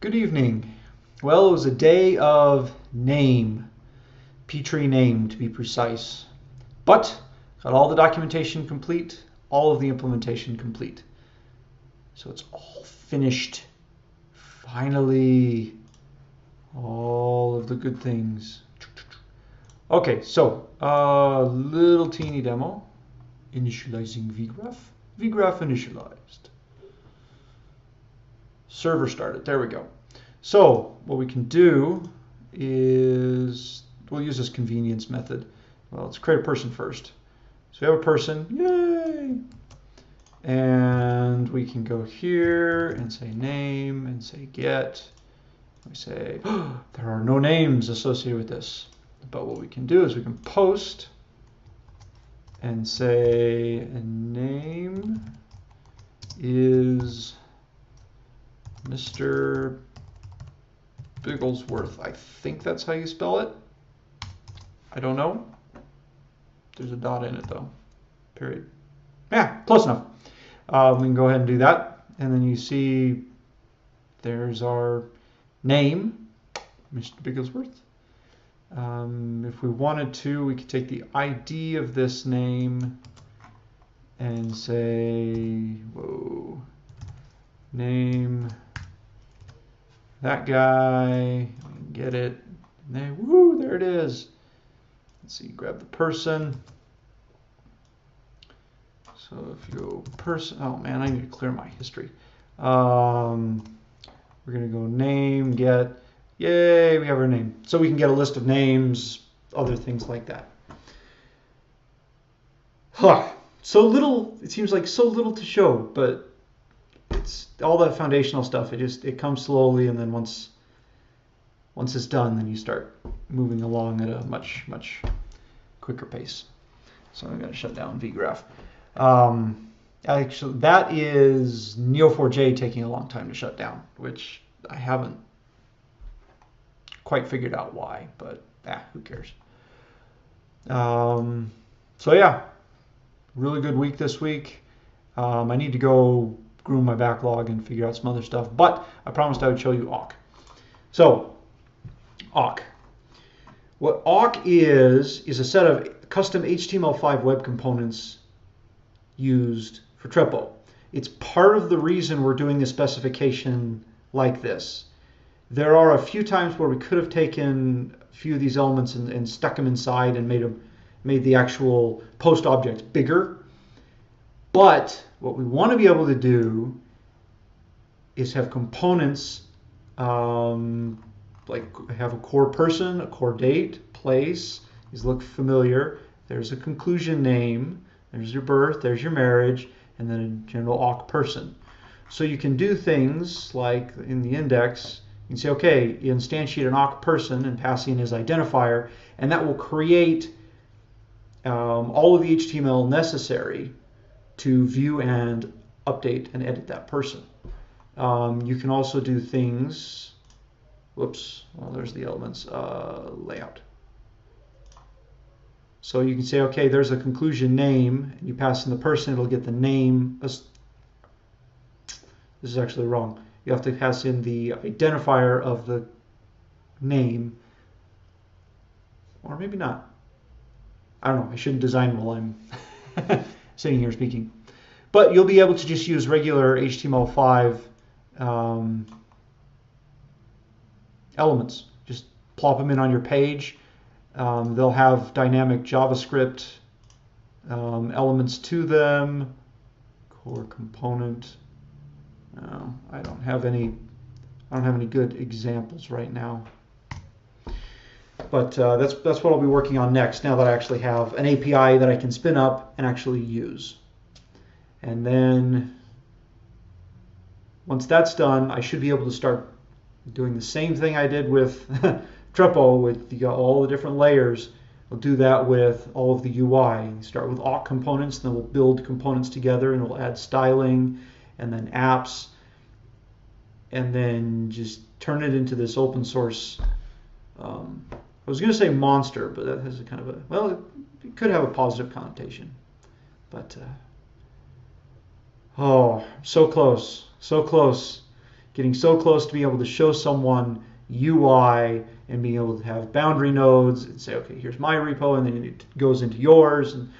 Good evening. Well, it was a day of name, pTree name to be precise. But got all the documentation complete, all of the implementation complete. So it's all finished. Finally, all of the good things. Okay, so a little teeny demo. Initializing vgraph. Vgraph initialized. Server started. There we go. So what we can do is we'll use this convenience method. Well, let's create a person first. So we have a person, yay! And we can go here and say name and say get. We say, oh, there are no names associated with this. But what we can do is we can post and say a name is Mr. Bigglesworth. I think that's how you spell it. I don't know. There's a dot in it though. Period. Yeah, close enough. We can go ahead and do that. And then you see there's our name, Mr. Bigglesworth. If we wanted to, we could take the ID of this name and say, whoa, name that guy, get it, and then, woo, there it is. Let's see, grab the person. So if you go person, oh man, I need to clear my history. We're gonna go name, get, yay, we have our name. So we can get a list of names, other things like that. So little, it seems like so little to show, but it's all that foundational stuff. It comes slowly, and then once it's done, then you start moving along at a much quicker pace. So I'm going to shut down vgraph. Actually, that is Neo4j taking a long time to shut down, which I haven't quite figured out why, but who cares? So yeah, really good week this week. I need to go groom my backlog and figure out some other stuff, but I promised I would show you awk. So awk. What awk is a set of custom HTML5 web components used for Trepo. It's part of the reason we're doing a specification like this. There are a few times where we could have taken a few of these elements and stuck them inside and made the actual post objects bigger. But what we want to be able to do is have components like have a core person, a core date, place. These look familiar. There's a conclusion name. There's your birth. There's your marriage. And then a general awk person. So you can do things like in the index, you can say, okay, you instantiate an awk person and pass in his identifier, and that will create all of the HTML necessary to view and update and edit that person. You can also do things, whoops, well, there's the elements, layout. So you can say, okay, there's a conclusion name, and you pass in the person, it'll get the name. This is actually wrong. You have to pass in the identifier of the name, or maybe not. I don't know, I shouldn't design while I'm sitting here speaking. But you'll be able to just use regular HTML5 elements. Just plop them in on your page. They'll have dynamic JavaScript elements to them. Core component. No, I don't have any good examples right now. But that's what I'll be working on next, now that I actually have an API that I can spin up and actually use. And then once that's done, I should be able to start doing the same thing I did with Trepo with all the different layers. We'll do that with all of the UI. We start with awk components, then we'll build components together, and we'll add styling, and then apps, and then just turn it into this open source. I was going to say monster, but that has a kind of a, well, it could have a positive connotation. But oh, so close, so close. getting so close to being able to show someone UI and being able to have boundary nodes and say, okay, here's my repo, and then it goes into yours, and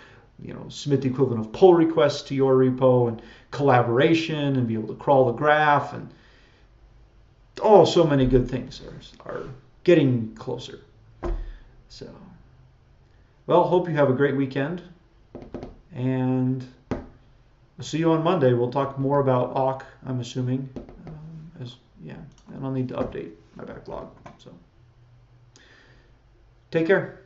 submit the equivalent of pull requests to your repo, and collaboration, and be able to crawl the graph, and so many good things are getting closer. So, well, hope you have a great weekend, and I'll see you on Monday. We'll talk more about awk, I'm assuming, and I'll need to update my backlog. So, take care.